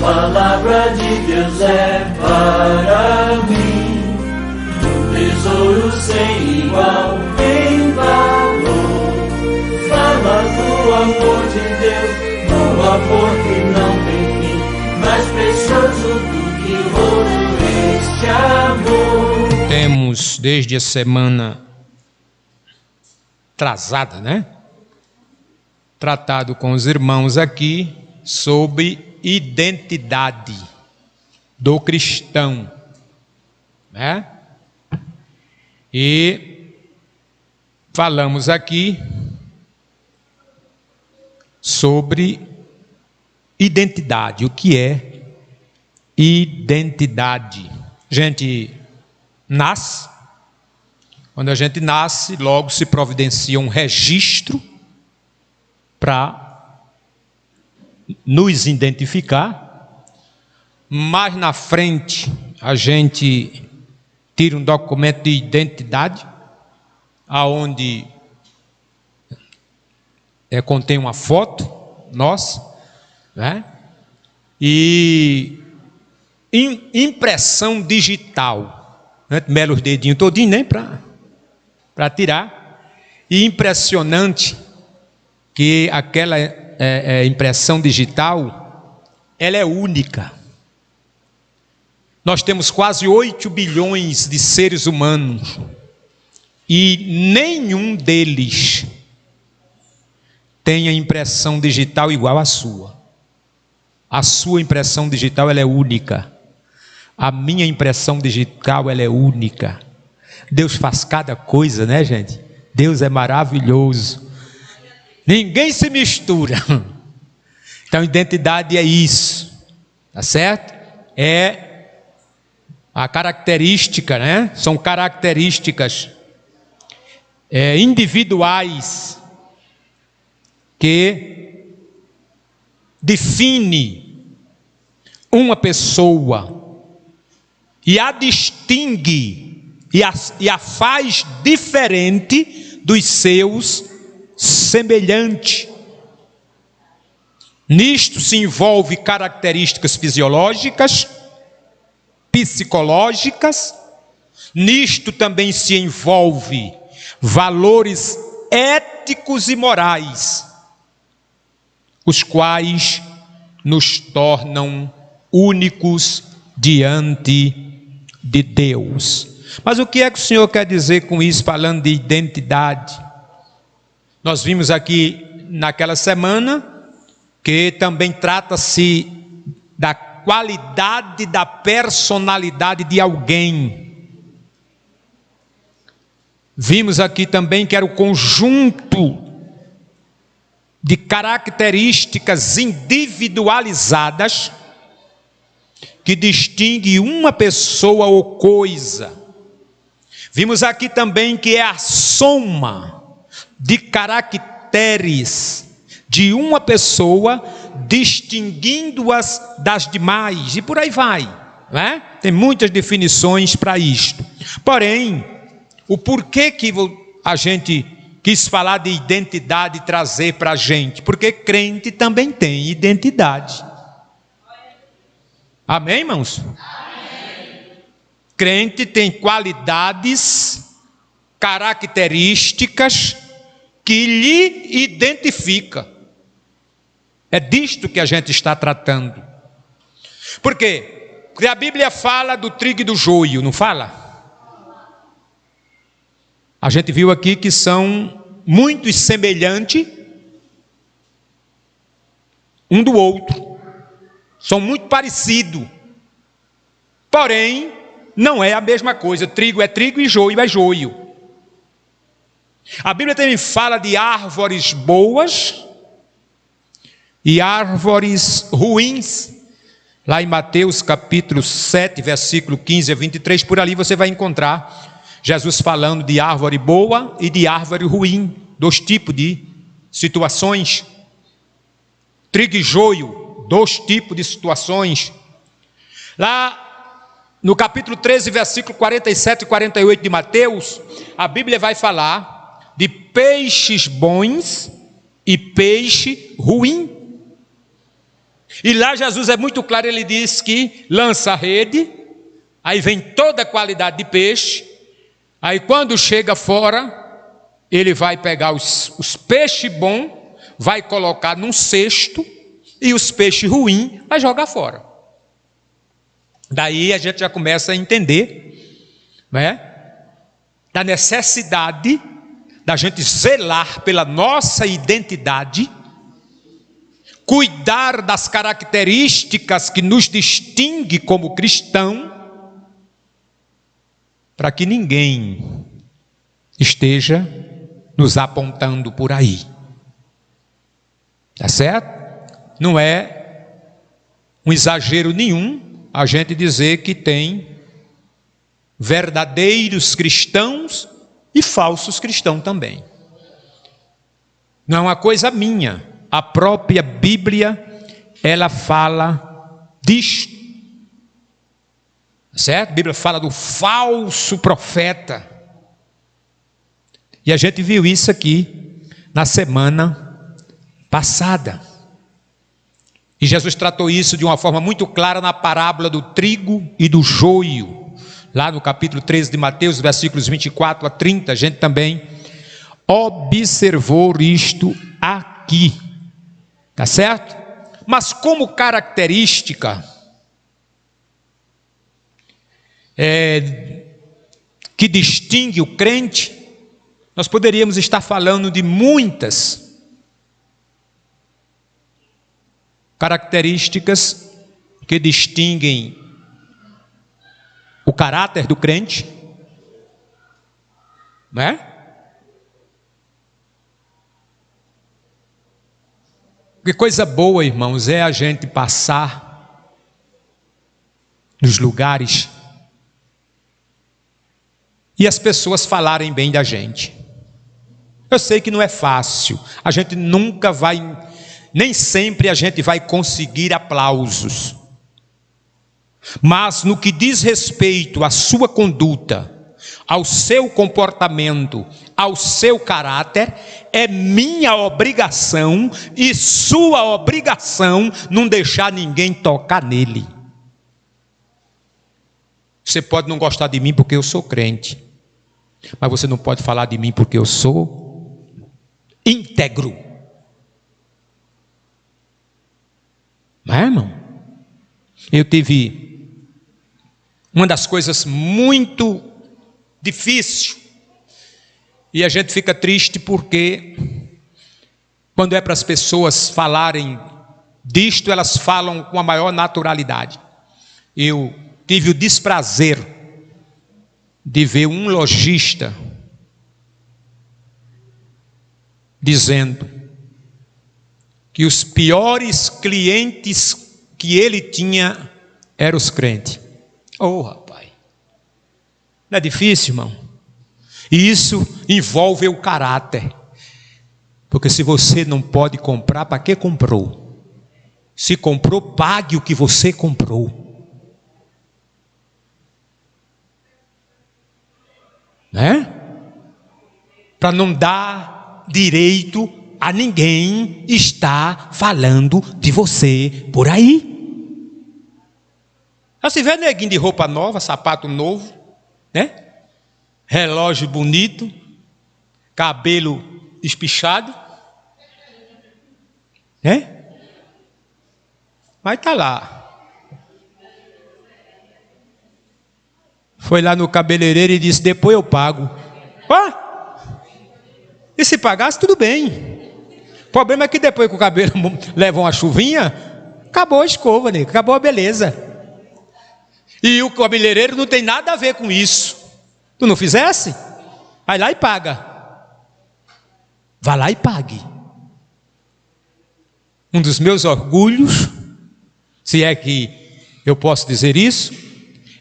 palavra de Deus é para mim um tesouro sem igual em valor. Fala do amor de Deus, do amor que não tem fim, mais precioso do que ouro este amor. Temos desde a semana atrasada, tratado com os irmãos aqui sobre identidade do cristão, E falamos aqui sobre identidade. O que é identidade? A gente nasce. Quando a gente nasce, logo se providencia um registro para nos identificar. Mais na frente, a gente tira um documento de identidade, aonde contém uma foto nossa, E impressão digital, mela os dedinhos todinhos, nem para tirar. E impressionante que aquela impressão digital, ela é única. Nós temos quase 8 bilhões de seres humanos e nenhum deles tem a impressão digital igual à sua. A sua impressão digital, ela é única. A minha impressão digital, ela é única. Deus faz cada coisa, gente? Deus é maravilhoso. Ninguém se mistura. Então, identidade é isso, tá certo? É a característica, São características individuais que define uma pessoa e a distingue e a faz diferente dos seus semelhantes. Nisto se envolve características fisiológicas, psicológicas. Nisto também se envolve valores éticos e morais, os quais nos tornam únicos diante de Deus. Mas o que é que o Senhor quer dizer com isso, falando de identidade? Nós vimos aqui naquela semana que também trata-se da qualidade da personalidade de alguém. Vimos aqui também que era o conjunto de características individualizadas que distingue uma pessoa ou coisa. Vimos aqui também que é a soma de caracteres de uma pessoa, distinguindo-as das demais, e por aí vai, Tem muitas definições para isto. Porém, o porquê que a gente quis falar de identidade e trazer para a gente? Porque crente também tem identidade. Amém, irmãos? Amém. Crente tem qualidades, características que lhe identifica. É disto que a gente está tratando. Por quê? Porque a Bíblia fala do trigo e do joio, não fala? A gente viu aqui que são muito semelhantes um do outro. São muito parecidos. Porém, não é a mesma coisa. Trigo é trigo e joio é joio. A Bíblia também fala de árvores boas e árvores ruins. Lá em Mateus capítulo 7, versículo 15 a 23, por ali você vai encontrar Jesus falando de árvore boa e de árvore ruim, 2 tipos de situações. Trigo e joio, 2 tipos de situações. Lá no capítulo 13, versículo 47 e 48 de Mateus, a Bíblia vai falar de peixes bons e peixe ruim. E lá Jesus é muito claro, ele diz que lança a rede, aí vem toda a qualidade de peixe, aí quando chega fora, ele vai pegar os peixes bons, vai colocar num cesto, e os peixes ruins vai jogar fora. Daí a gente já começa a entender, né, da necessidade da gente zelar pela nossa identidade, cuidar das características que nos distingue como cristão, para que ninguém esteja nos apontando por aí. Tá certo? Não é um exagero nenhum a gente dizer que tem verdadeiros cristãos e falsos cristãos também. Não é uma coisa minha. A própria Bíblia, ela fala disto. Certo? A Bíblia fala do falso profeta. E a gente viu isso aqui na semana passada. E Jesus tratou isso de uma forma muito clara na parábola do trigo e do joio. Lá no capítulo 13 de Mateus, versículos 24 a 30, a gente também observou isto aqui. Tá certo? Mas como característica que distingue o crente, nós poderíamos estar falando de muitas características que distinguem o caráter do crente, né? Que coisa boa, irmãos, é a gente passar nos lugares e as pessoas falarem bem da gente. Eu sei que não é fácil, a gente nunca vai, nem sempre a gente vai conseguir aplausos. Mas no que diz respeito à sua conduta, ao seu comportamento, ao seu caráter, é minha obrigação e sua obrigação não deixar ninguém tocar nele. Você pode não gostar de mim porque eu sou crente, mas você não pode falar de mim porque eu sou íntegro. Não é, irmão? Eu tive uma das coisas muito difícil, e a gente fica triste porque quando é para as pessoas falarem disto, elas falam com a maior naturalidade. Eu tive o desprazer de ver um lojista dizendo que os piores clientes que ele tinha eram os crentes. Oh, rapaz, não é difícil, irmão? E isso envolve o caráter. Porque se você não pode comprar, para que comprou? Se comprou, pague o que você comprou. Né? Para não dar direito a ninguém estar falando de você por aí. Já se vê neguinho de roupa nova, sapato novo, né? Relógio bonito, cabelo espichado, né? Mas tá lá. Foi lá no cabeleireiro e disse: depois eu pago. E se pagasse, tudo bem. O problema é que depois que o cabelo leva uma chuvinha, acabou a escova, né? Acabou a beleza. E o cabeleireiro não tem nada a ver com isso. Tu não fizesse? Vai lá e paga. Vá lá e pague. Um dos meus orgulhos, se é que eu posso dizer isso,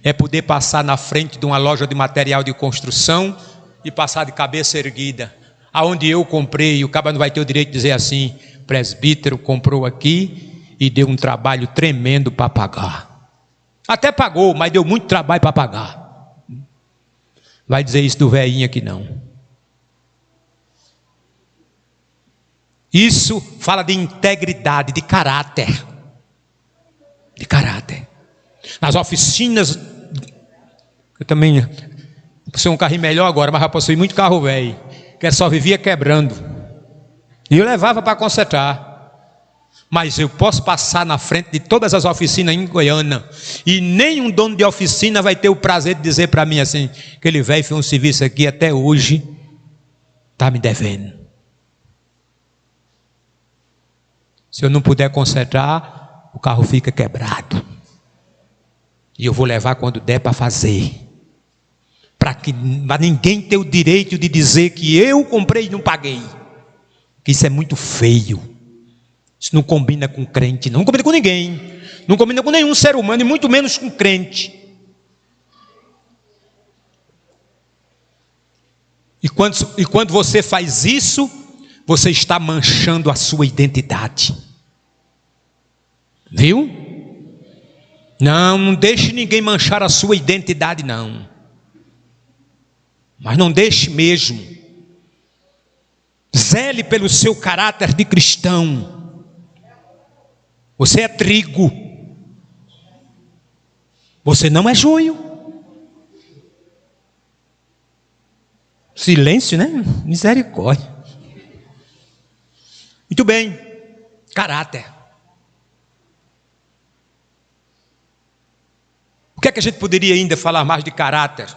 é poder passar na frente de uma loja de material de construção e passar de cabeça erguida. Aonde eu comprei, o cara não vai ter o direito de dizer assim: presbítero comprou aqui e deu um trabalho tremendo para pagar. Até pagou, mas deu muito trabalho para pagar. Vai dizer isso do velhinho aqui não. Isso fala de integridade, de caráter. de caráter. Nas oficinas, eu também possuí um carrinho melhor agora, mas já possuí muito carro velho, que só vivia quebrando. E eu levava para consertar. Mas eu posso passar na frente de todas as oficinas em Goiânia, e nenhum dono de oficina vai ter o prazer de dizer para mim assim: aquele velho fez um serviço aqui até hoje, está me devendo. Se eu não puder consertar, o carro fica quebrado. E eu vou levar quando der para fazer. Para ninguém ter o direito de dizer que eu comprei e não paguei. Que isso é muito feio. Isso não combina com crente, não combina com ninguém. Não combina com nenhum ser humano, e muito menos com crente. E quando você faz isso, você está manchando a sua identidade. Viu? Não deixe ninguém manchar a sua identidade, não. Mas não deixe mesmo. Zele pelo seu caráter de cristão. Você é trigo. Você não é joio. Silêncio, né? Misericórdia. Muito bem. Caráter. O que é que a gente poderia ainda falar mais de caráter?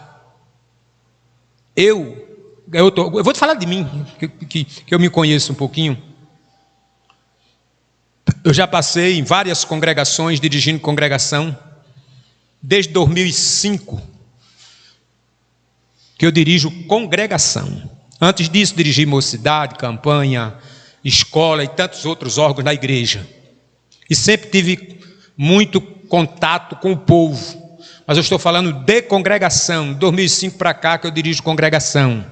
Eu vou te falar de mim, que eu me conheço um pouquinho. Eu já passei em várias congregações, dirigindo congregação, desde 2005, que eu dirijo congregação. Antes disso, dirigi mocidade, campanha, escola e tantos outros órgãos da igreja. E sempre tive muito contato com o povo. Mas eu estou falando de congregação, 2005 para cá que eu dirijo congregação.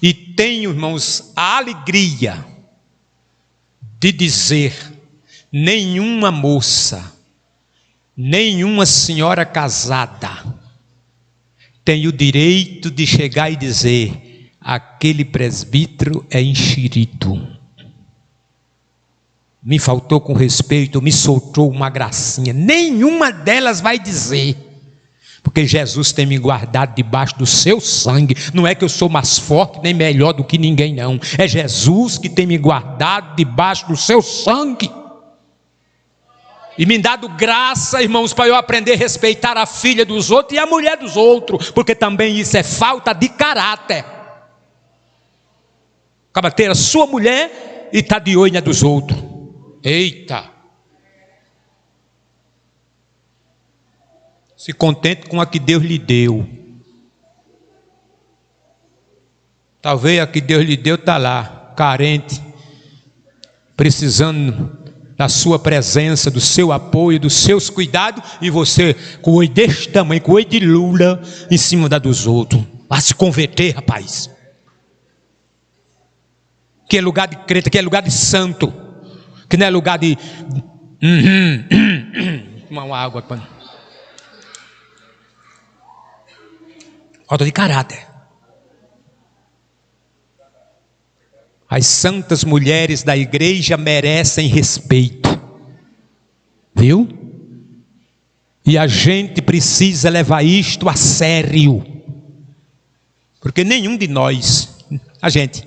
E tenho, irmãos, a alegria de dizer: nenhuma moça, nenhuma senhora casada tem o direito de chegar e dizer: aquele presbítero é enxerido, me faltou com respeito, me soltou uma gracinha. Nenhuma delas vai dizer, porque Jesus tem me guardado debaixo do seu sangue. Não é que eu sou mais forte nem melhor do que ninguém, não. É Jesus que tem me guardado debaixo do seu sangue e me dado graça, irmãos, para eu aprender a respeitar a filha dos outros e a mulher dos outros, porque também isso é falta de caráter. Acaba ter a sua mulher e está de olho na dos outros. Eita! Se contente com a que Deus lhe deu. Talvez a que Deus lhe deu está lá, carente, precisando da sua presença, do seu apoio, dos seus cuidados, e você com o olho deste tamanho, com o olho de Lula, em cima da dos outros. Vai se converter, rapaz. Que é lugar de crente, que é lugar de santo, que não é lugar de tomar uma água. Falta de caráter. As santas mulheres da igreja merecem respeito, viu? E a gente precisa levar isto a sério, porque nenhum de nós, a gente,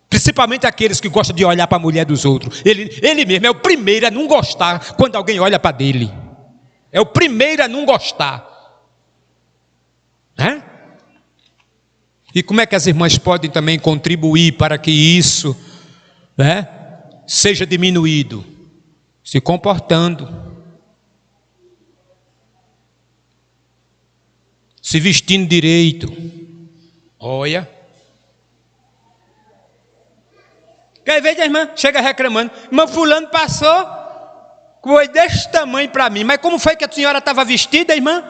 principalmente aqueles que gostam de olhar para a mulher dos outros, ele mesmo é o primeiro a não gostar quando alguém olha para dele. É o primeiro a não gostar. Né? E como é que as irmãs podem também contribuir para que isso, né, seja diminuído? Se comportando, se vestindo direito. Olha, quer ver, a irmã chega reclamando: irmã fulano passou com o olho desse tamanho para mim. Mas como foi que a senhora estava vestida, irmã?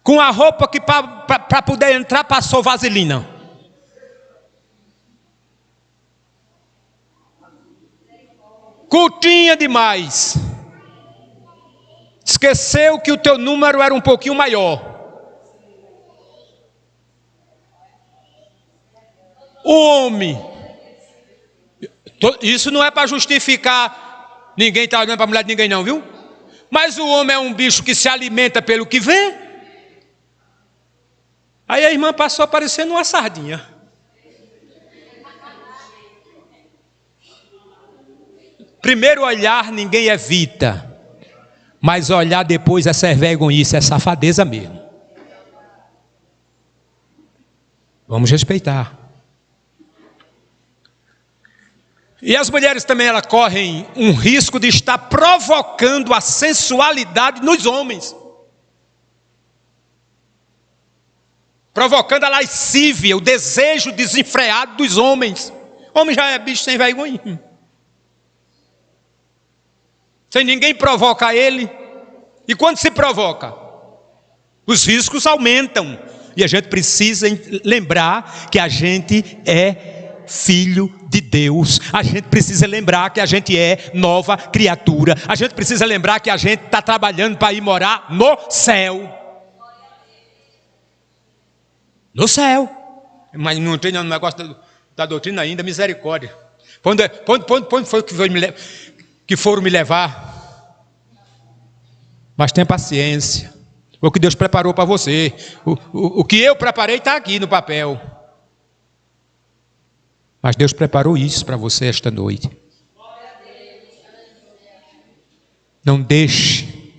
Com a roupa que para poder entrar passou vaselina. Curtinha demais. Esqueceu que o teu número era um pouquinho maior. O homem. Isso não é para justificar Ninguém está olhando para a mulher de ninguém não, viu? Mas o homem é um bicho que se alimenta pelo que vê. Aí a irmã passou aparecendo uma sardinha. Primeiro olhar ninguém evita, mas olhar depois é ser vergonhice, é safadeza mesmo. Vamos respeitar. E as mulheres também, elas correm um risco de estar provocando a sensualidade nos homens. Provocando a lascívia, o desejo desenfreado dos homens. O homem já é bicho sem vergonha. Sem ninguém provocar ele. E quando se provoca, os riscos aumentam. E a gente precisa lembrar que a gente é filho de Deus. A gente precisa lembrar que a gente é nova criatura. A gente precisa lembrar que a gente está trabalhando para ir morar no céu. No céu. Mas não tem nenhum negócio da doutrina ainda, misericórdia. Quando foi que foram me levar? Mas tenha paciência. O que Deus preparou para você. O que eu preparei está aqui no papel. Mas Deus preparou isso para você esta noite. Não deixe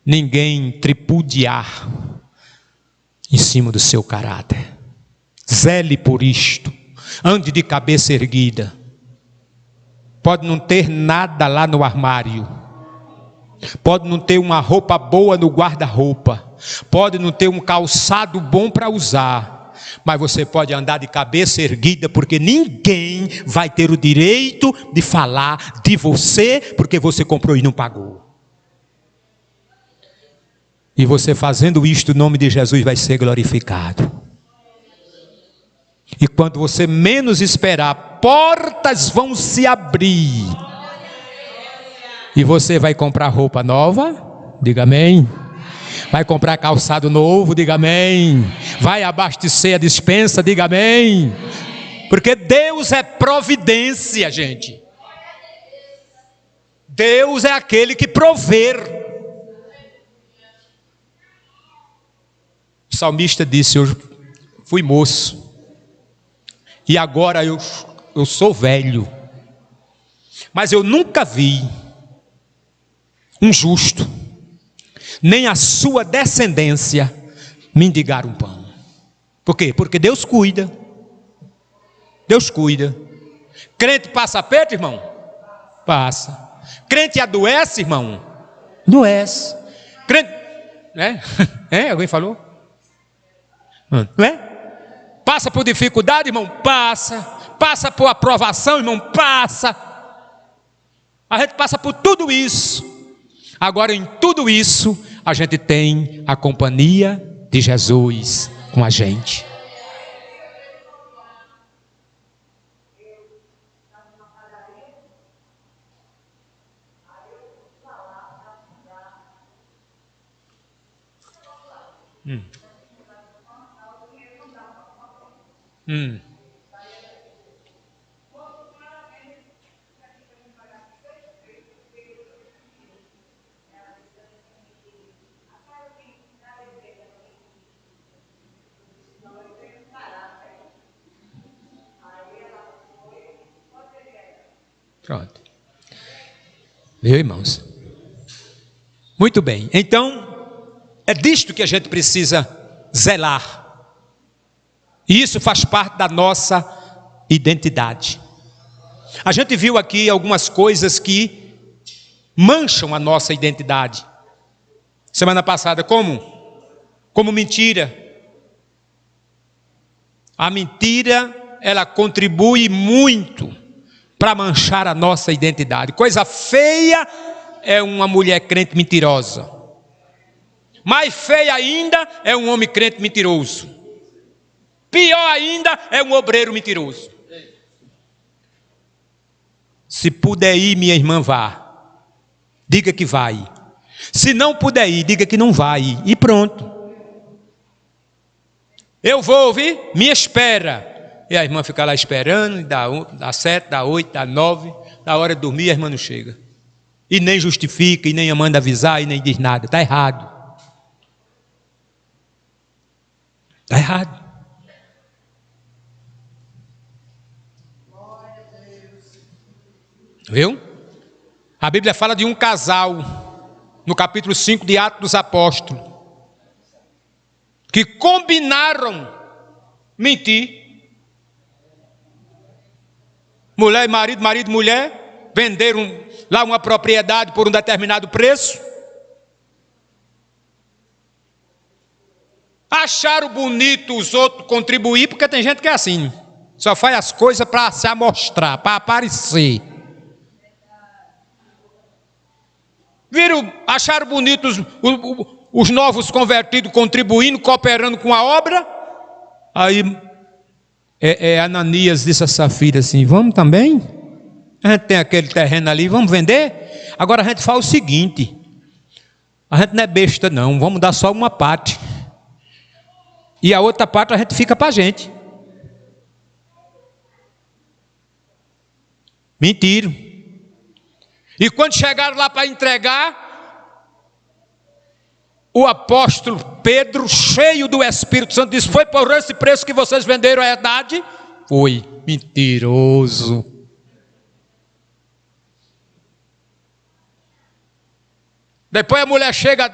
ninguém tripudiar em cima do seu caráter. Zele por isto. Ande de cabeça erguida. Pode não ter nada lá no armário. Pode não ter uma roupa boa no guarda-roupa. Pode não ter um calçado bom para usar. Mas você pode andar de cabeça erguida, porque ninguém vai ter o direito de falar de você, porque você comprou e não pagou. E você fazendo isto, o nome de Jesus vai ser glorificado. E quando você menos esperar, portas vão se abrir. E você vai comprar roupa nova? Diga amém. Vai comprar calçado novo? Diga amém. Vai abastecer a despensa? Diga amém. Porque Deus é providência, gente. Deus é aquele que provê. O salmista disse: eu fui moço e agora eu sou velho, mas eu nunca vi um justo, nem a sua descendência mendigar um pão. Por quê? Porque Deus cuida. Deus cuida. Crente passa aperto, irmão? Passa. Crente adoece, irmão? Adoece. Crente, né? Alguém falou? Não é? Passa por dificuldade, irmão? Passa. Passa por aprovação, irmão? Passa. A gente passa por tudo isso. Agora, em tudo isso, a gente tem a companhia de Jesus com a gente. Pronto. Viu, irmãos? Muito bem. Então, é disto que a gente precisa zelar. E isso faz parte da nossa identidade. A gente viu aqui algumas coisas que mancham a nossa identidade. Semana passada, como mentira. A mentira, ela contribui muito para manchar a nossa identidade. Coisa feia é uma mulher crente mentirosa. Mais feia ainda é um homem crente mentiroso. Pior ainda é um obreiro mentiroso. Se puder ir, minha irmã, vá. Diga que vai. Se não puder ir, diga que não vai. E pronto. Eu vou ouvir, me espera. E a irmã fica lá esperando, dá 7, dá 8, dá 9, Na hora de dormir, a irmã não chega. E nem justifica, e nem manda avisar, e nem diz nada. Está errado. Está errado. Viu? A Bíblia fala de um casal, no capítulo 5 de Atos dos Apóstolos, que combinaram mentir. Mulher e marido, marido e mulher, venderam lá uma propriedade por um determinado preço. Acharam bonito os outros contribuir, porque tem gente que é assim, só faz as coisas para se amostrar, para aparecer. Acharam bonitos os novos convertidos contribuindo, cooperando com a obra. Aí Ananias disse a Safira assim: vamos também? A gente tem aquele terreno ali, vamos vender? Agora a gente fala o seguinte: a gente não é besta não, vamos dar só uma parte, e a outra parte a gente fica para a gente. Mentiram. E quando chegaram lá para entregar, o apóstolo Pedro, cheio do Espírito Santo, disse: foi por esse preço que vocês venderam a herdade? Foi. Mentiroso. Depois a mulher chega: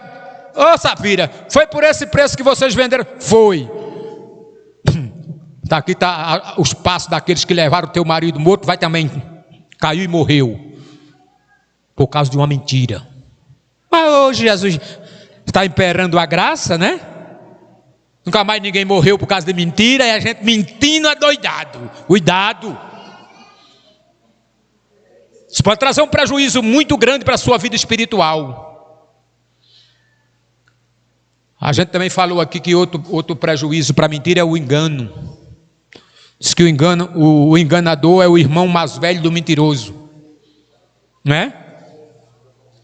ô Safira, foi por esse preço que vocês venderam? Foi. Aqui está os passos daqueles que levaram o teu marido morto, vai também, caiu e morreu por causa de uma mentira. Mas hoje Jesus está imperando a graça, né? Nunca mais ninguém morreu por causa de mentira, e a gente mentindo adoidado. Cuidado. Isso pode trazer um prejuízo muito grande para a sua vida espiritual. A gente também falou aqui que outro prejuízo para a mentira é o engano. Diz que o enganador é o irmão mais velho do mentiroso, né?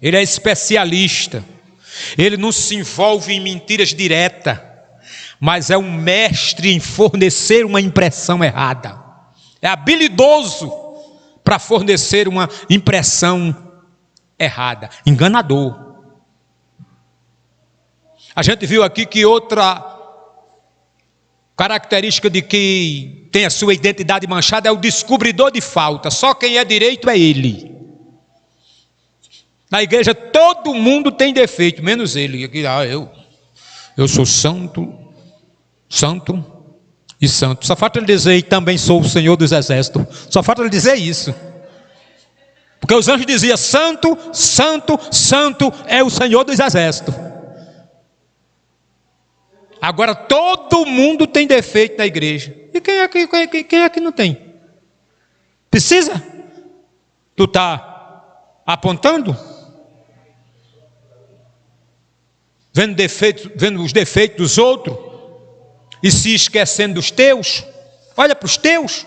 Ele é especialista. Ele não se envolve em mentiras diretas, mas é um mestre em fornecer uma impressão errada. É habilidoso para fornecer uma impressão errada. Enganador. A gente viu aqui que outra característica de quem tem a sua identidade manchada é o descobridor de falta. Só quem é direito é ele. Na igreja todo mundo tem defeito, menos ele. Eu sou santo e santo. Só falta ele dizer: e também sou o Senhor dos Exércitos. Só falta ele dizer isso. Porque os anjos diziam: santo, santo, santo é o Senhor dos Exércitos. Agora todo mundo tem defeito na igreja. E quem é que não tem? Precisa? Tu está apontando? Vendo os defeitos dos outros e se esquecendo dos teus? Olha para os teus.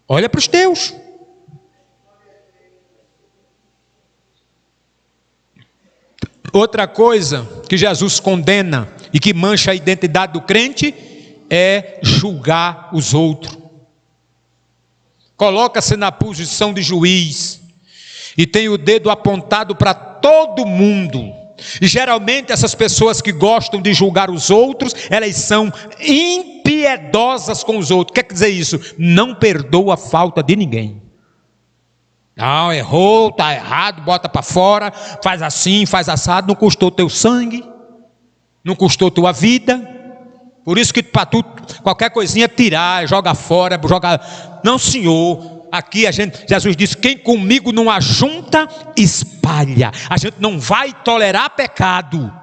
Olha para os teus. Outra coisa que Jesus condena e que mancha a identidade do crente é julgar os outros. Coloca-se na posição de juiz e tem o dedo apontado para todo mundo. E geralmente essas pessoas que gostam de julgar os outros, elas são impiedosas com os outros. Quer dizer isso? Não perdoa a falta de ninguém. Não, errou, está errado, bota para fora, faz assim, faz assado. Não custou teu sangue, não custou tua vida. Por isso que para tu, qualquer coisinha tirar, joga fora, joga... Não, senhor. Aqui Jesus disse: quem comigo não ajunta, espalha. A gente não vai tolerar pecado,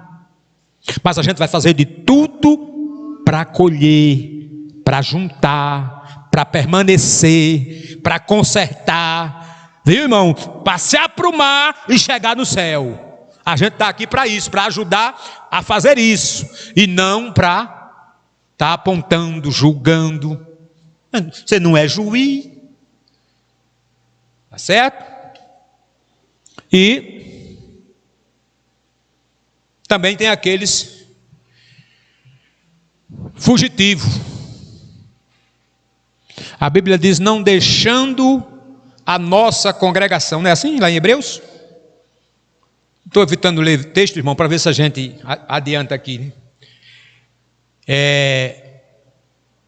mas a gente vai fazer de tudo para colher, para juntar, para permanecer, para consertar, viu, irmão? Para se aprumar e chegar no céu. A gente está aqui para isso, para ajudar a fazer isso, e não para estar apontando, julgando. Você não é juiz. Tá certo? E também tem aqueles fugitivos. A Bíblia diz: não deixando a nossa congregação. Não é assim lá em Hebreus? Estou evitando ler texto, irmão, para ver se a gente adianta aqui.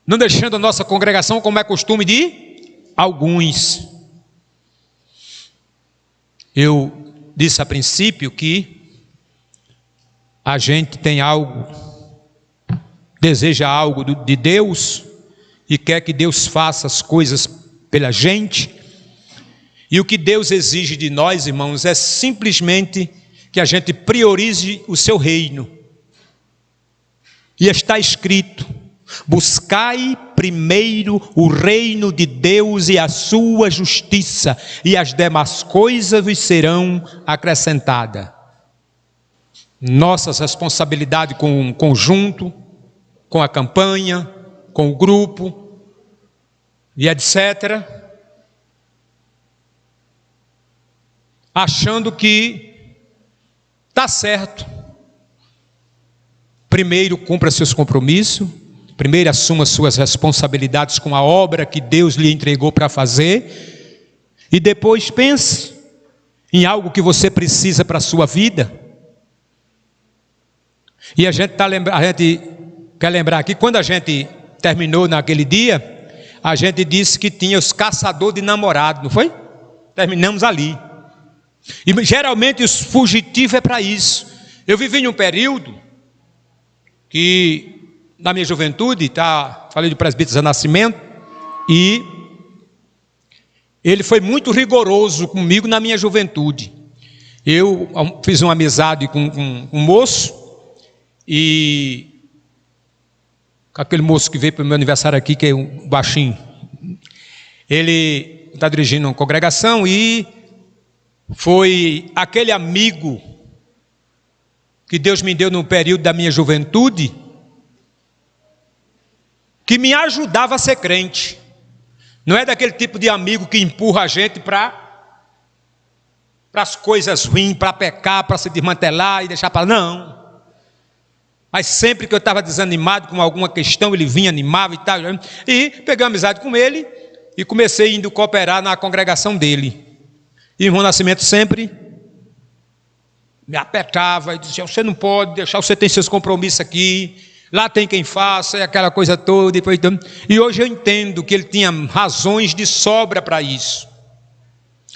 Não deixando a nossa congregação como é costume de alguns. Eu disse a princípio que a gente tem algo, deseja algo de Deus e quer que Deus faça as coisas pela gente. E o que Deus exige de nós, irmãos, é simplesmente que a gente priorize o seu reino. E está escrito: buscai primeiro o reino de Deus e a sua justiça, e as demais coisas vos serão acrescentadas. Nossas responsabilidades com o conjunto, com a campanha, com o grupo, e etc. Achando que está certo. Primeiro cumpra seus compromissos, primeiro assuma suas responsabilidades com a obra que Deus lhe entregou para fazer, e depois pense em algo que você precisa para a sua vida. E a gente quer lembrar aqui, quando a gente terminou naquele dia, a gente disse que tinha os caçadores de namorado, não foi? Terminamos ali. E geralmente os fugitivos é para isso. Eu vivi em um período que, na minha juventude, falei do presbítero Zé Nascimento, e ele foi muito rigoroso comigo na minha juventude. Eu fiz uma amizade com um moço, e aquele moço que veio para o meu aniversário aqui, que é um baixinho, ele está dirigindo uma congregação, e foi aquele amigo que Deus me deu no período da minha juventude, que me ajudava a ser crente. Não é daquele tipo de amigo que empurra a gente para as coisas ruins, para pecar, para se desmantelar e deixar para... Não. Mas sempre que eu estava desanimado com alguma questão, ele vinha, animava e tal. E peguei amizade com ele e comecei indo cooperar na congregação dele. E o irmão Nascimento sempre me apertava e dizia: você não pode deixar, você tem seus compromissos aqui, lá tem quem faça, e aquela coisa toda. E hoje eu entendo que ele tinha razões de sobra para isso,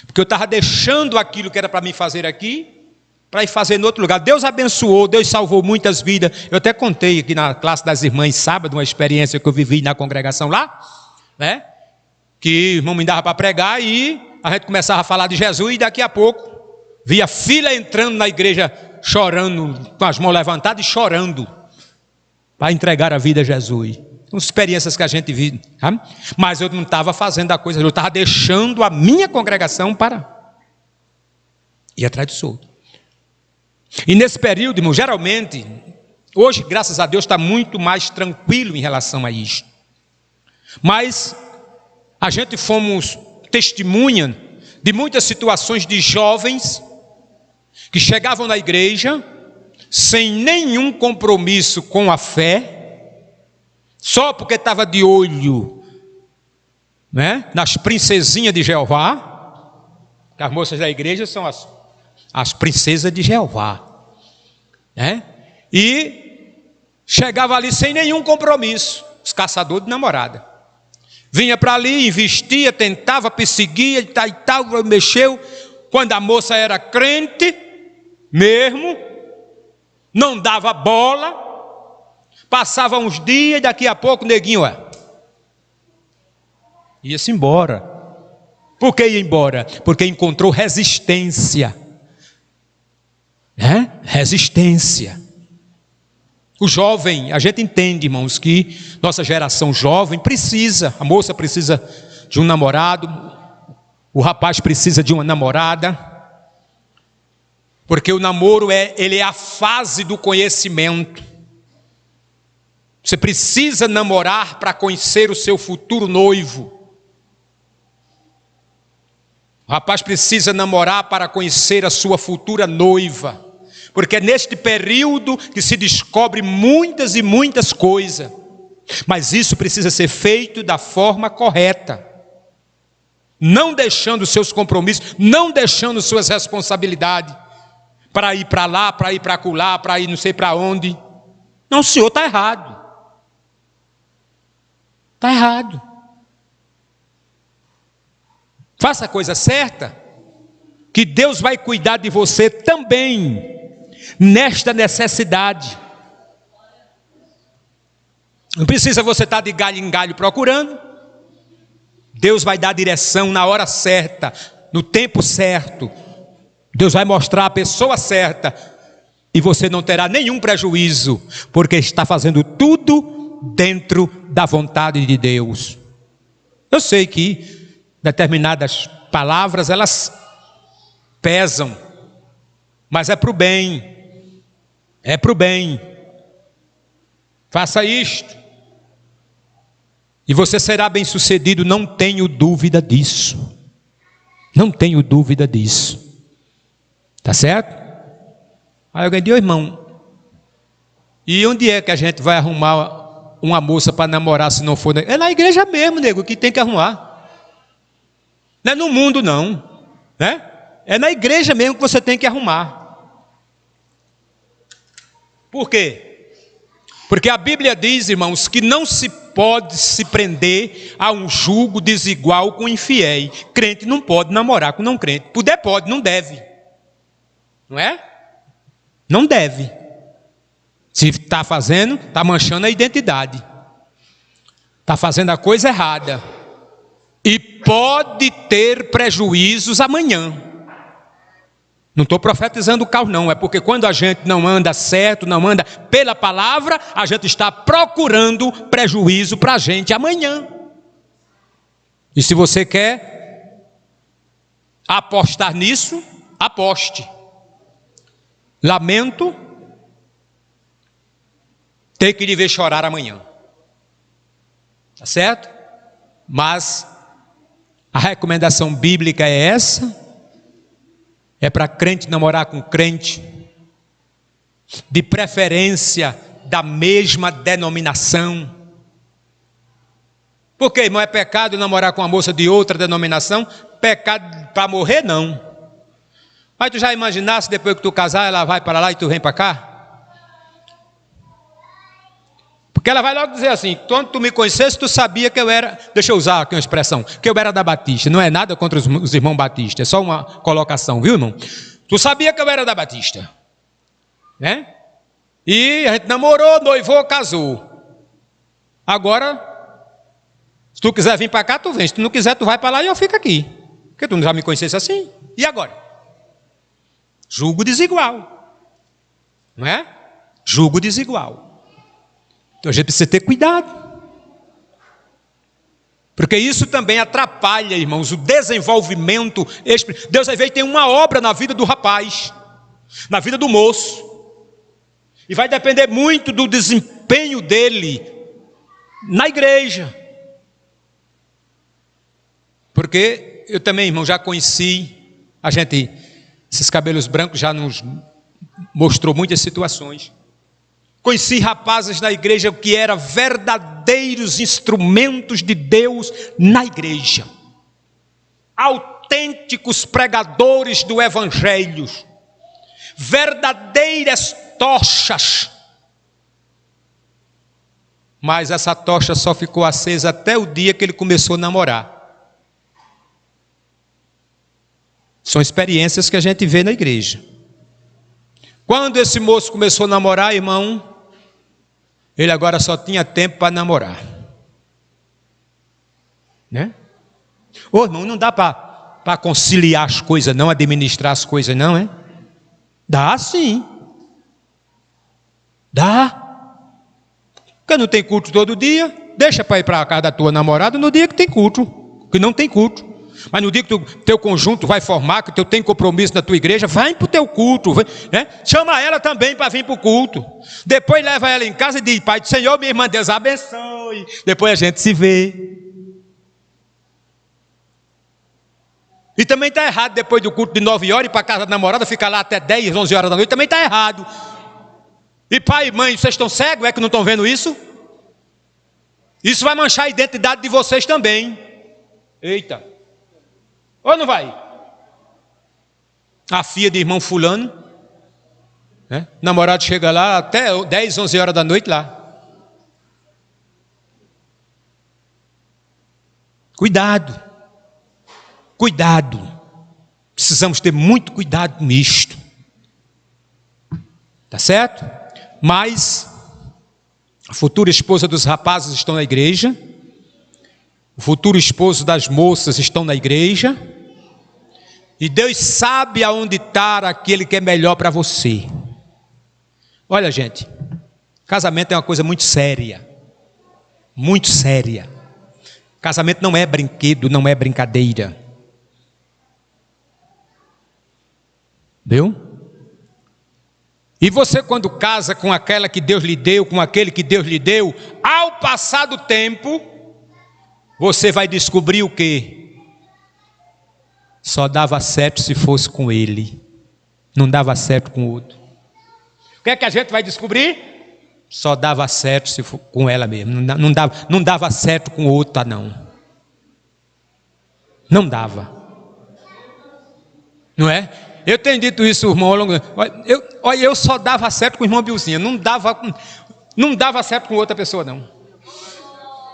porque eu estava deixando aquilo que era para mim fazer aqui, para ir fazer em outro lugar. Deus abençoou, Deus salvou muitas vidas. Eu até contei aqui na classe das irmãs sábado uma experiência que eu vivi na congregação lá, né? Que o irmão me dava para pregar e a gente começava a falar de Jesus, e daqui a pouco via filha entrando na igreja chorando, com as mãos levantadas e chorando para entregar a vida a Jesus. São experiências que a gente vive, sabe? Mas eu não estava fazendo a coisa, eu estava deixando a minha congregação para ir atrás do solto. E nesse período, irmão, geralmente, hoje, graças a Deus, está muito mais tranquilo em relação a isso. Mas a gente fomos testemunha de muitas situações de jovens que chegavam na igreja sem nenhum compromisso com a fé, só porque estava de olho, né, nas princesinhas de Jeová, que as moças da igreja são as princesas de Jeová, né? E chegava ali sem nenhum compromisso, os caçadores de namorada. Vinha para ali, investia, tentava, perseguia e tal, mexeu. Quando a moça era crente mesmo, não dava bola, passava uns dias e daqui a pouco o neguinho ia-se embora. Por que ia embora? Porque encontrou resistência. Resistência. O jovem, a gente entende, irmãos, que nossa geração jovem precisa, a moça precisa de um namorado, o rapaz precisa de uma namorada, porque o namoro ele é a fase do conhecimento. Você precisa namorar para conhecer o seu futuro noivo. O rapaz precisa namorar para conhecer a sua futura noiva, porque é neste período que se descobre muitas e muitas coisas, mas isso precisa ser feito da forma correta. não deixando seus compromissos, não deixando suas responsabilidades, para ir para lá, para ir para acolá, para ir não sei para onde. Não, o senhor está errado. Está errado. Faça a coisa certa, que Deus vai cuidar de você também, nesta necessidade. Não precisa você estar de galho em galho procurando. Deus vai dar direção na hora certa, no tempo certo. Deus vai mostrar a pessoa certa, e você não terá nenhum prejuízo, porque está fazendo tudo dentro da vontade de Deus. Eu sei que determinadas palavras, elas pesam, mas é para o bem, é para o bem. Faça isto, e você será bem sucedido, não tenho dúvida disso, não tenho dúvida disso, tá certo? Aí alguém diz: ô irmão, e onde é que a gente vai arrumar uma moça para namorar se não for? É na igreja mesmo, nego, que tem que arrumar, não é no mundo não, né? É na igreja mesmo que você tem que arrumar. Por quê? Porque a Bíblia diz, irmãos, que não se pode se prender a um jugo desigual com infiéis. Crente não pode namorar com não crente. Poder pode, não deve. Não é? Não deve. Se está fazendo, está manchando a identidade. Está fazendo a coisa errada. E pode ter prejuízos amanhã. Não estou profetizando o caos não, é porque quando a gente não anda certo, não anda pela palavra, a gente está procurando prejuízo para a gente amanhã. E se você quer apostar nisso, aposte. Lamento ter que lhe ver chorar amanhã. Tá certo? Mas a recomendação bíblica é essa. É para crente namorar com crente, de preferência da mesma denominação. Porque, irmão, é pecado namorar com uma moça de outra denominação? Pecado para morrer, não. Mas tu já imaginasse, depois que tu casar, ela vai para lá e tu vem para cá? Porque ela vai logo dizer assim: quando tu me conhecesse, tu sabia que eu era, deixa eu usar aqui uma expressão, que eu era da Batista. Não é nada contra os irmãos batistas, é só uma colocação, viu, irmão? Tu sabia que eu era da Batista, né? E a gente namorou, noivou, casou. Agora, se tu quiser vir para cá, tu vem. Se tu não quiser, tu vai para lá e eu fico aqui. Porque tu não já me conhecesse assim. E agora? Julgo desigual, não é? Julgo desigual. Então a gente precisa ter cuidado, porque isso também atrapalha, irmãos, o desenvolvimento. Deus às vezes tem uma obra na vida do rapaz, na vida do moço, e vai depender muito do desempenho dele na igreja. Porque eu também, irmão, já conheci, esses cabelos brancos já nos mostrou muitas situações. Conheci rapazes na igreja que eram verdadeiros instrumentos de Deus na igreja. Autênticos pregadores do evangelho. Verdadeiras tochas. Mas essa tocha só ficou acesa até o dia que ele começou a namorar. São experiências que a gente vê na igreja. Quando esse moço começou a namorar, irmão, ele agora só tinha tempo para namorar, né? Ô irmão, não dá para conciliar as coisas não, administrar as coisas não, é? Dá sim. Dá. Porque não tem culto todo dia, deixa para ir para a casa da tua namorada no dia que tem culto, que não tem culto. Mas no dia que o teu conjunto vai formar, que tu tem compromisso na tua igreja, vai para o teu culto, né? Chama ela também para vir para o culto. Depois leva ela em casa e diz: Pai do Senhor, minha irmã, Deus abençoe. Depois a gente se vê. E também está errado depois do culto de 9 horas ir para a casa da namorada, ficar lá até 10, 11 horas da noite, também está errado. E pai e mãe, vocês estão cegos? É que não estão vendo isso? Isso vai manchar a identidade de vocês também. Eita. Ou não vai? A filha de irmão fulano, né? O namorado chega lá até 10, 11 horas da noite lá. Cuidado. Cuidado. Precisamos ter muito cuidado com isto. Tá certo? Mas a futura esposa dos rapazes estão na igreja. O futuro esposo das moças estão na igreja. E Deus sabe aonde está aquele que é melhor para você. Olha, gente, casamento é uma coisa muito séria. Muito séria. Casamento não é brinquedo, não é brincadeira. Viu? E você, quando casa com aquela que Deus lhe deu, com aquele que Deus lhe deu, ao passar do tempo, você vai descobrir o quê? Só dava certo se fosse com ele. Não dava certo com o outro. O que é que a gente vai descobrir? Só dava certo se for com ela mesmo. Não dava certo com outra, não. Não dava. Não é? Eu tenho dito isso, irmão. Eu só dava certo com o irmão Bilzinho. Não dava certo com outra pessoa, não.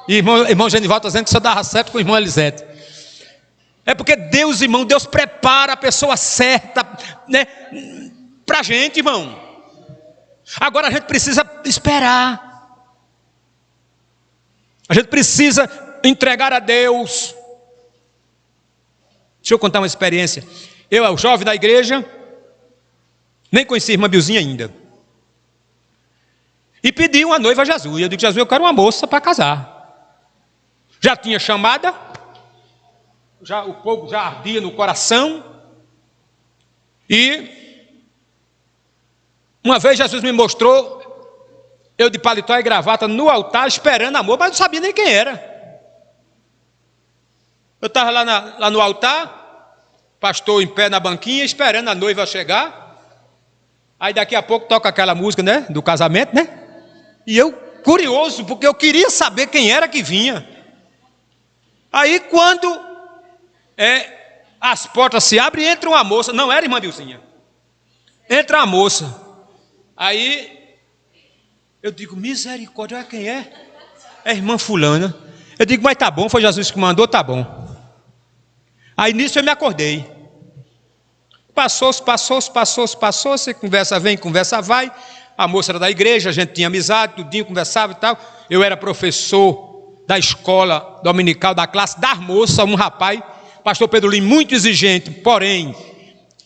E irmão Genival está dizendo que só dava certo com o irmão Elisete. É porque Deus, irmão, Deus prepara a pessoa certa, né, para a gente, irmão. Agora a gente precisa esperar. A gente precisa entregar a Deus. Deixa eu contar uma experiência. Eu, jovem da igreja, nem conhecia a irmã Bilzinha ainda. E pedi uma noiva a Jesus. Eu digo, Jesus, eu quero uma moça para casar. Já tinha chamada. O fogo já ardia no coração. E uma vez Jesus me mostrou, eu de paletó e gravata no altar, esperando a moça, mas não sabia nem quem era. Eu estava lá no altar, pastor em pé na banquinha, esperando a noiva chegar. Aí daqui a pouco toca aquela música, né, do casamento, né? E eu, curioso, porque eu queria saber quem era que vinha. Aí quando as portas se abrem, entra uma moça, não era irmã Bilzinha. Entra a moça. Aí eu digo, misericórdia, olha quem é? É a irmã fulana. Eu digo, mas tá bom, foi Jesus que mandou, tá bom. Aí nisso eu me acordei. Passou-se, conversa vem, conversa vai. A moça era da igreja, a gente tinha amizade, tudinho, conversava e tal. Eu era professor da escola dominical, da classe das moças, um rapaz, pastor Pedro Lima, muito exigente, porém,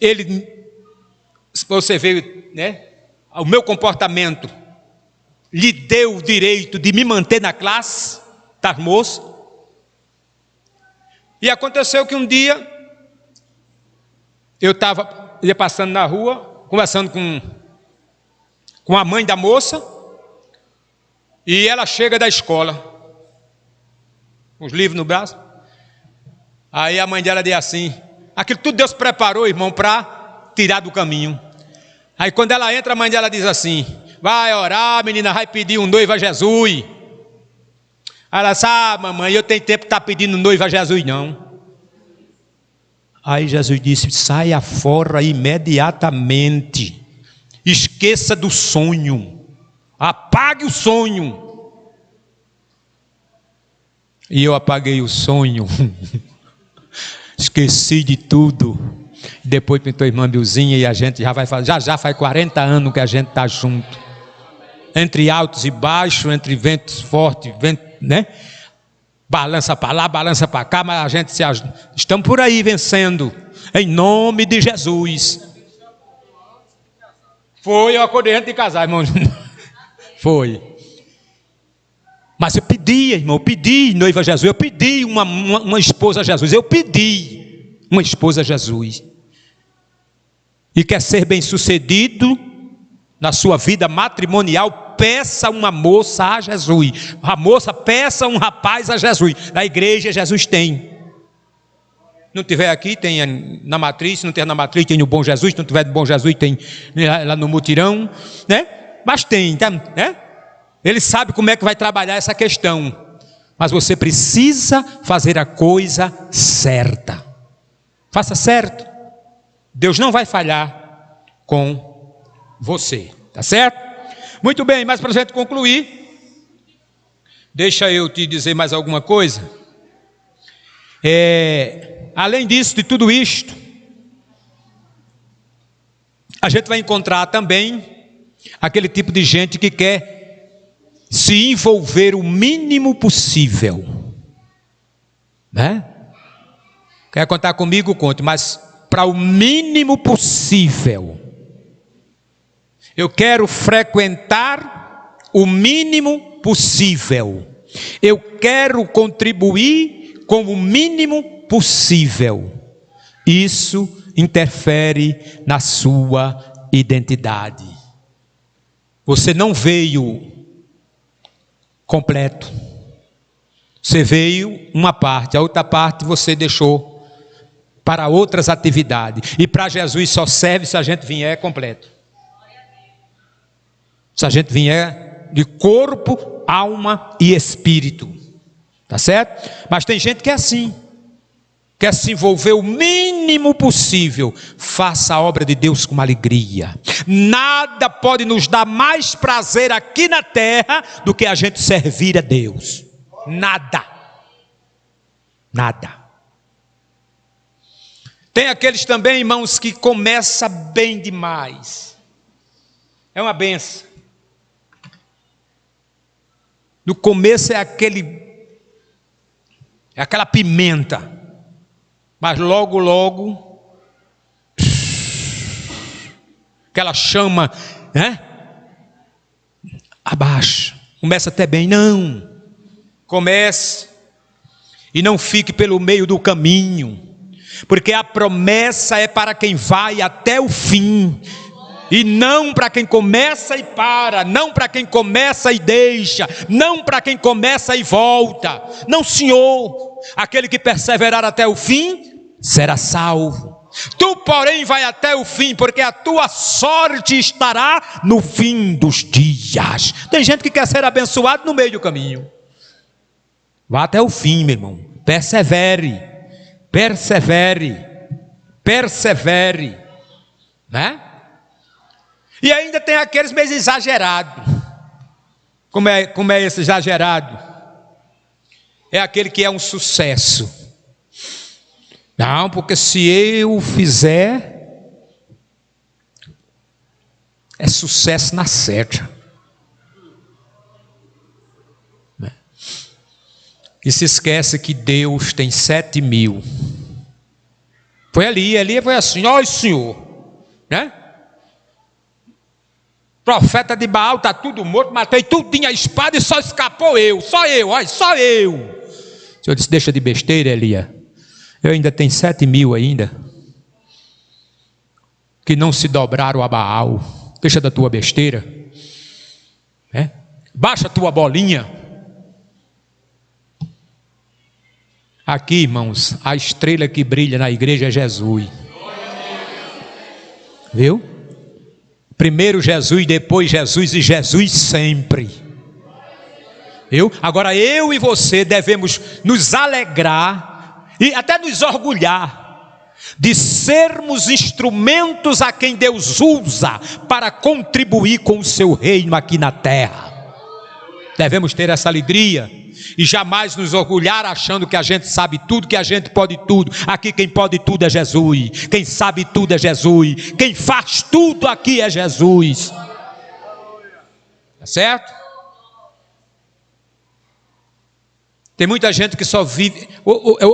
ele, você vê, né, o meu comportamento lhe deu o direito de me manter na classe das moças. E aconteceu que um dia eu ia passando na rua, conversando com a mãe da moça, e ela chega da escola, com os livros no braço. Aí a mãe dela diz assim, aquilo tudo Deus preparou, irmão, para tirar do caminho. Aí quando ela entra, a mãe dela diz assim, vai orar, menina, vai pedir um noivo a Jesus. Aí ela disse, mamãe, eu tenho tempo de estar pedindo noivo a Jesus, não. Aí Jesus disse, saia fora imediatamente, esqueça do sonho, apague o sonho. E eu apaguei o sonho, esqueci de tudo. Depois pintou a irmã Bilzinha e a gente já vai fazer, já faz 40 anos que a gente está junto. Entre altos e baixos, entre ventos fortes, né? Balança para lá, balança para cá, mas a gente estamos por aí vencendo, em nome de Jesus. Foi, eu acordei antes de casar, irmão. Foi. Mas eu pedi, irmão, eu pedi noiva a Jesus, eu pedi uma esposa a Jesus, eu pedi uma esposa a Jesus. E quer ser bem sucedido na sua vida matrimonial, peça uma moça a Jesus. A moça peça um rapaz a Jesus. Na igreja Jesus tem. Não tiver aqui, tem na matriz. Se não tiver na matriz, tem no Bom Jesus. Se não tiver no Bom Jesus, tem lá no mutirão, né? Mas tem, tá, né? Ele sabe como é que vai trabalhar essa questão. Mas você precisa fazer a coisa certa. Faça certo. Deus não vai falhar com você. Tá certo? Muito bem, mas para a gente concluir, deixa eu te dizer mais alguma coisa. Além disso, de tudo isto, a gente vai encontrar também aquele tipo de gente que quer se envolver o mínimo possível, né? Quer contar comigo? Conte, mas para o mínimo possível. Eu quero frequentar o mínimo possível. Eu quero contribuir com o mínimo possível. Isso interfere na sua identidade. Você não veio completo. Você veio uma parte, a outra parte você deixou para outras atividades. E para Jesus só serve se a gente vier completo. Se a gente vier de corpo, alma e espírito. Tá certo? Mas tem gente que é assim. Quer se envolver o mínimo possível. Faça a obra de Deus com alegria. Nada pode nos dar mais prazer aqui na terra do que a gente servir a Deus. Nada. Nada. Tem aqueles também, irmãos, que começa bem demais. É uma benção. No começo é aquela pimenta. Mas logo, logo, aquela chama, né? Abaixa. Começa até bem. Não. Comece. E não fique pelo meio do caminho. Porque a promessa é para quem vai até o fim. E não para quem começa e para, não para quem começa e deixa, não para quem começa e volta. Não, senhor, aquele que perseverar até o fim, será salvo. Tu, porém, vai até o fim, porque a tua sorte estará no fim dos dias. Tem gente que quer ser abençoado no meio do caminho. Vá até o fim, meu irmão. Persevere, persevere, persevere, né? E ainda tem aqueles meio exagerados. Como é esse exagerado? É aquele que é um sucesso. Não, porque se eu fizer, é sucesso na certa. E se esquece que Deus tem 7.000. Foi ali foi assim, ó Senhor, né? Profeta de Baal, está tudo morto, matei tudinho a espada e só escapou eu, olha, só eu. O Senhor disse, deixa de besteira, Elia. Eu ainda tenho 7.000 ainda, que não se dobraram a Baal. Deixa da tua besteira, né? Baixa a tua bolinha. Aqui, irmãos, a estrela que brilha na igreja é Jesus. Viu? Primeiro Jesus, depois Jesus e Jesus sempre. Viu? Agora eu e você devemos nos alegrar e até nos orgulhar de sermos instrumentos a quem Deus usa para contribuir com o seu reino aqui na terra. Devemos ter essa alegria e jamais nos orgulhar achando que a gente sabe tudo, que a gente pode tudo. Aqui quem pode tudo é Jesus, quem sabe tudo é Jesus, quem faz tudo aqui é Jesus. Tá certo? Tem muita gente que só vive.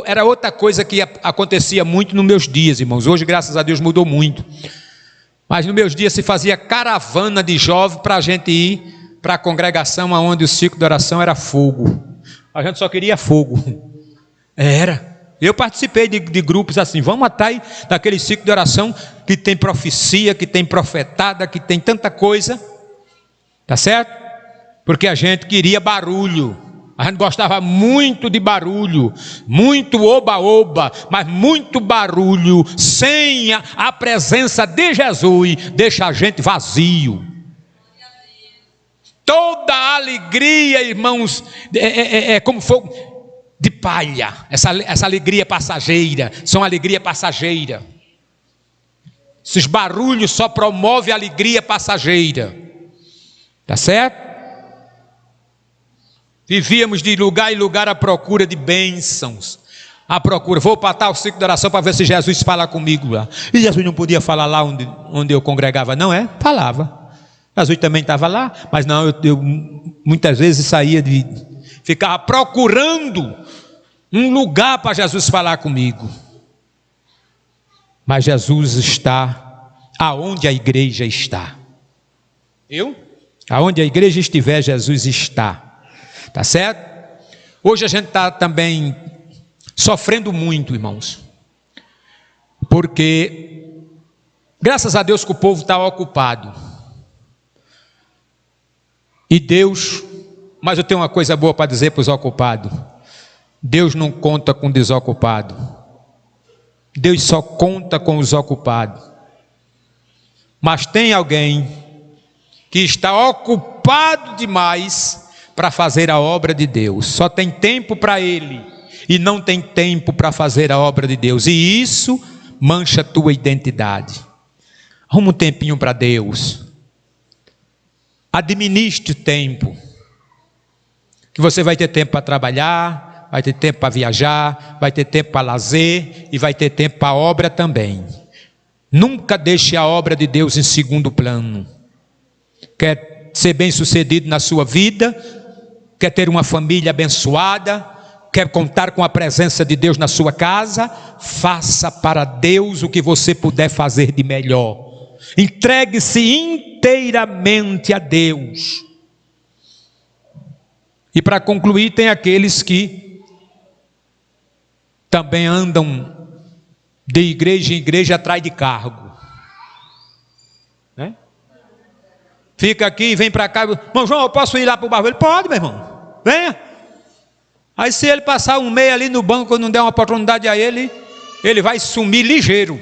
Era outra coisa que acontecia muito nos meus dias, irmãos. Hoje, graças a Deus, mudou muito. Mas nos meus dias se fazia caravana de jovens para a gente ir para a congregação onde o ciclo de oração era fogo. A gente só queria fogo. Era. Eu participei de grupos assim, vamos atrás daquele ciclo de oração que tem profecia, que tem profetada, que tem tanta coisa. Tá certo? Porque a gente queria barulho. A gente gostava muito de barulho, muito oba-oba, mas muito barulho sem a presença de Jesus deixa a gente vazio. Toda a alegria, irmãos, é como fogo. de palha, essa alegria passageira, são alegria passageira. Esses barulhos só promovem a alegria passageira. Tá certo? Vivíamos de lugar em lugar à procura de bênçãos. À procura, vou para tal ciclo de oração para ver se Jesus fala comigo lá. E Jesus não podia falar lá onde eu congregava, não é? Falava. Jesus também estava lá, mas não, eu muitas vezes ficava procurando um lugar para Jesus falar comigo. Mas Jesus está aonde a igreja está. Aonde a igreja estiver, Jesus está. Tá certo? Hoje a gente está também sofrendo muito, irmãos, porque graças a Deus que o povo está ocupado, e Deus, mas eu tenho uma coisa boa para dizer para os ocupados: Deus não conta com desocupado, Deus só conta com os ocupados. Mas tem alguém que está ocupado demais para fazer a obra de Deus, só tem tempo para ele e não tem tempo para fazer a obra de Deus, e isso mancha a tua identidade. Arruma um tempinho para Deus, administre o tempo, que você vai ter tempo para trabalhar, vai ter tempo para viajar, vai ter tempo para lazer e vai ter tempo para a obra também. Nunca deixe a obra de Deus em segundo plano. Quer ser bem sucedido na sua vida, quer ter uma família abençoada, quer contar com a presença de Deus na sua casa, faça para Deus o que você puder fazer de melhor. Entregue-se inteiramente a Deus. E para concluir, tem aqueles que também andam de igreja em igreja atrás de cargo, né? Fica aqui e vem para cá. Irmão João, eu posso ir lá para o barulho? Pode, meu irmão, venha. Aí se ele passar um mês ali no banco e não der uma oportunidade a ele, ele vai sumir ligeiro.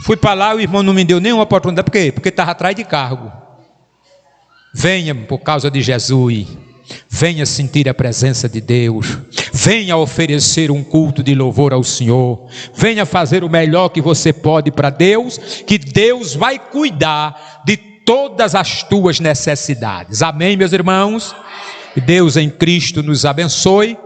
Fui para lá, o irmão não me deu nenhuma oportunidade. Por quê? Porque estava atrás de cargo. Venha por causa de Jesus. Venha sentir a presença de Deus. Venha oferecer um culto de louvor ao Senhor. Venha fazer o melhor que você pode para Deus, que Deus vai cuidar de todas as tuas necessidades. Amém, meus irmãos? Que Deus em Cristo nos abençoe.